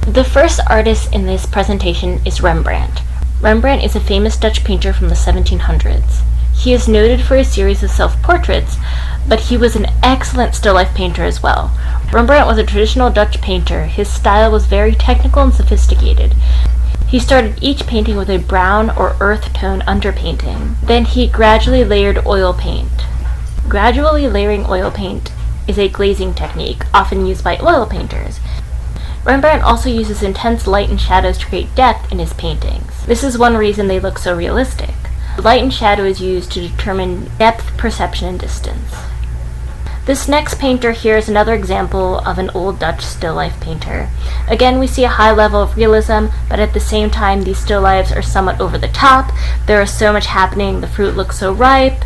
The first artist in this presentation is Rembrandt. Rembrandt is a famous Dutch painter from the 1700s. He is noted for a series of self-portraits, but he was an excellent still-life painter as well. Rembrandt was a traditional Dutch painter. His style was very technical and sophisticated. He started each painting with a brown or earth tone underpainting. Then he gradually layered oil paint. Gradually layering oil paint is a glazing technique, often used by oil painters. Rembrandt also uses intense light and shadows to create depth in his paintings. This is one reason they look so realistic. Light and shadow is used to determine depth, perception, and distance. This next painter here is another example of an old Dutch still life painter. Again, we see a high level of realism, but at the same time, these still lifes are somewhat over the top. There is so much happening. The fruit looks so ripe.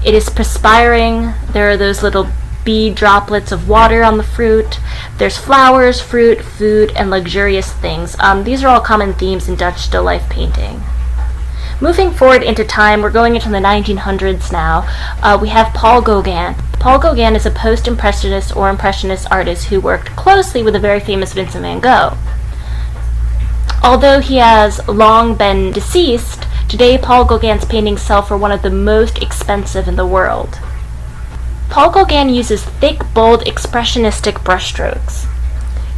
It is perspiring. There are those little bead droplets of water on the fruit. There's flowers, fruit, food, and luxurious things. These are all common themes in Dutch still life painting. Moving forward into time, we're going into the 1900s now. We have Paul Gauguin. Paul Gauguin is a post-impressionist or impressionist artist who worked closely with the very famous Vincent van Gogh. Although he has long been deceased, today Paul Gauguin's paintings sell for one of the most expensive in the world. Paul Gauguin uses thick, bold, expressionistic brushstrokes.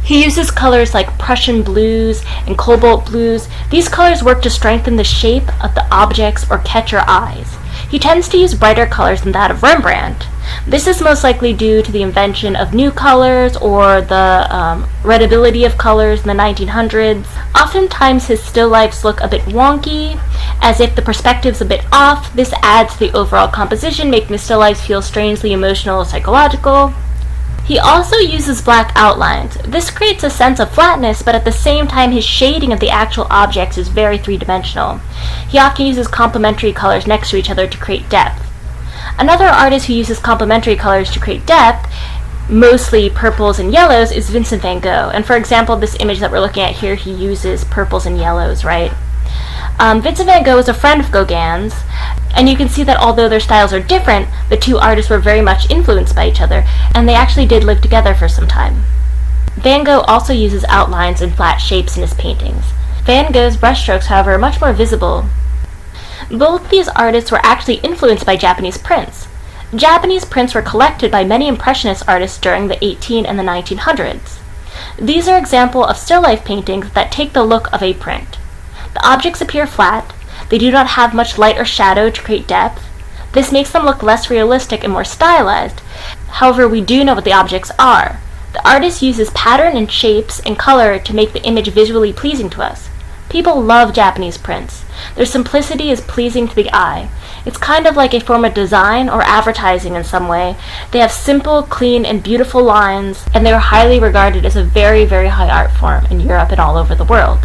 He uses colors like Prussian blues and cobalt blues. These colors work to strengthen the shape of the objects or catch your eyes. He tends to use brighter colors than that of Rembrandt. This is most likely due to the invention of new colors or the readability of colors in the 1900s. Oftentimes his still lifes look a bit wonky, as if the perspective's a bit off. This adds to the overall composition, making the still lifes feel strangely emotional or psychological. He also uses black outlines. This creates a sense of flatness, but at the same time his shading of the actual objects is very three-dimensional. He often uses complementary colors next to each other to create depth. Another artist who uses complementary colors to create depth, mostly purples and yellows, is Vincent van Gogh. And for example, this image that we're looking at here, he uses purples and yellows, right? Vincent van Gogh is a friend of Gauguin's, and you can see that although their styles are different, the two artists were very much influenced by each other, and they actually did live together for some time. Van Gogh also uses outlines and flat shapes in his paintings. Van Gogh's brushstrokes, however, are much more visible. Both these artists were actually influenced by Japanese prints. Japanese prints were collected by many Impressionist artists during the 1800s and the 1900s. These are examples of still life paintings that take the look of a print. The objects appear flat. They do not have much light or shadow to create depth. This makes them look less realistic and more stylized. However, we do know what the objects are. The artist uses pattern and shapes and color to make the image visually pleasing to us. People love Japanese prints. Their simplicity is pleasing to the eye. It's kind of like a form of design or advertising in some way. They have simple, clean, and beautiful lines, and they are highly regarded as a very, very high art form in Europe and all over the world.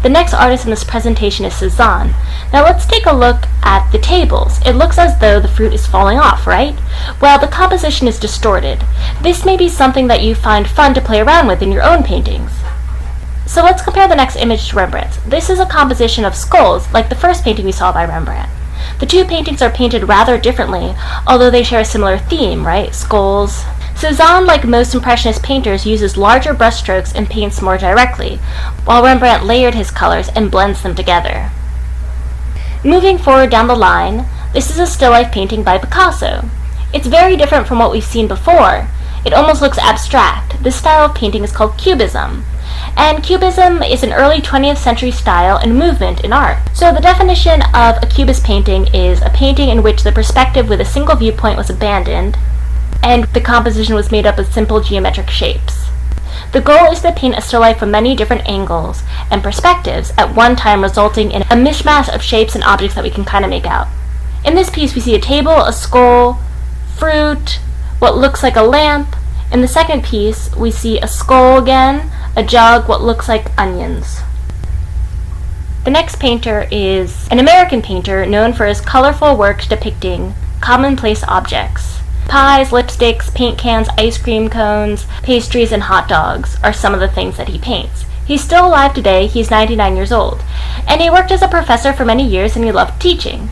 The next artist in this presentation is Cezanne. Now let's take a look at the tables. It looks as though the fruit is falling off, right? Well, the composition is distorted. This may be something that you find fun to play around with in your own paintings. So let's compare the next image to Rembrandt's. This is a composition of skulls, like the first painting we saw by Rembrandt. The two paintings are painted rather differently, although they share a similar theme, right? Skulls. Cezanne, like most Impressionist painters, uses larger brushstrokes and paints more directly, while Rembrandt layered his colors and blends them together. Moving forward down the line, this is a still life painting by Picasso. It's very different from what we've seen before. It almost looks abstract. This style of painting is called Cubism. And Cubism is an early 20th century style and movement in art. So the definition of a Cubist painting is a painting in which the perspective with a single viewpoint was abandoned, and the composition was made up of simple geometric shapes. The goal is to paint a still life from many different angles and perspectives at one time, resulting in a mishmash of shapes and objects that we can kind of make out. In this piece we see a table, a skull, fruit, what looks like a lamp. In the second piece we see a skull again, a jug, what looks like onions. The next painter is an American painter known for his colorful works depicting commonplace objects. Pies, lipsticks, paint cans, ice cream cones, pastries, and hot dogs are some of the things that he paints. He's still alive today. He's 99 years old. And he worked as a professor for many years, and he loved teaching.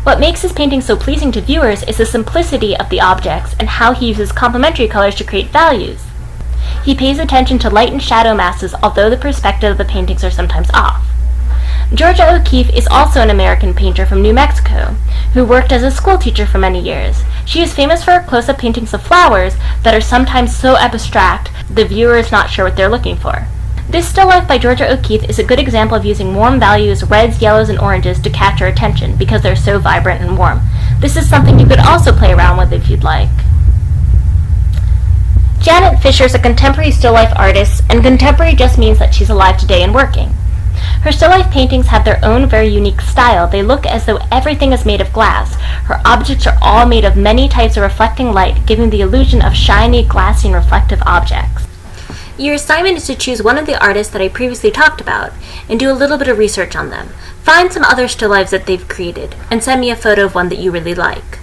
What makes his painting so pleasing to viewers is the simplicity of the objects and how he uses complementary colors to create values. He pays attention to light and shadow masses, although the perspective of the paintings are sometimes off. Georgia O'Keeffe is also an American painter from New Mexico, who worked as a school teacher for many years. She is famous for her close-up paintings of flowers that are sometimes so abstract the viewer is not sure what they're looking for. This still life by Georgia O'Keeffe is a good example of using warm values, reds, yellows, and oranges to catch our attention because they're so vibrant and warm. This is something you could also play around with if you'd like. Janet Fischer is a contemporary still life artist, and contemporary just means that she's alive today and working. Her still life paintings have their own very unique style. They look as though everything is made of glass. Her objects are all made of many types of reflecting light, giving the illusion of shiny, glassy, and reflective objects. Your assignment is to choose one of the artists that I previously talked about and do a little bit of research on them. Find some other still lifes that they've created and send me a photo of one that you really like.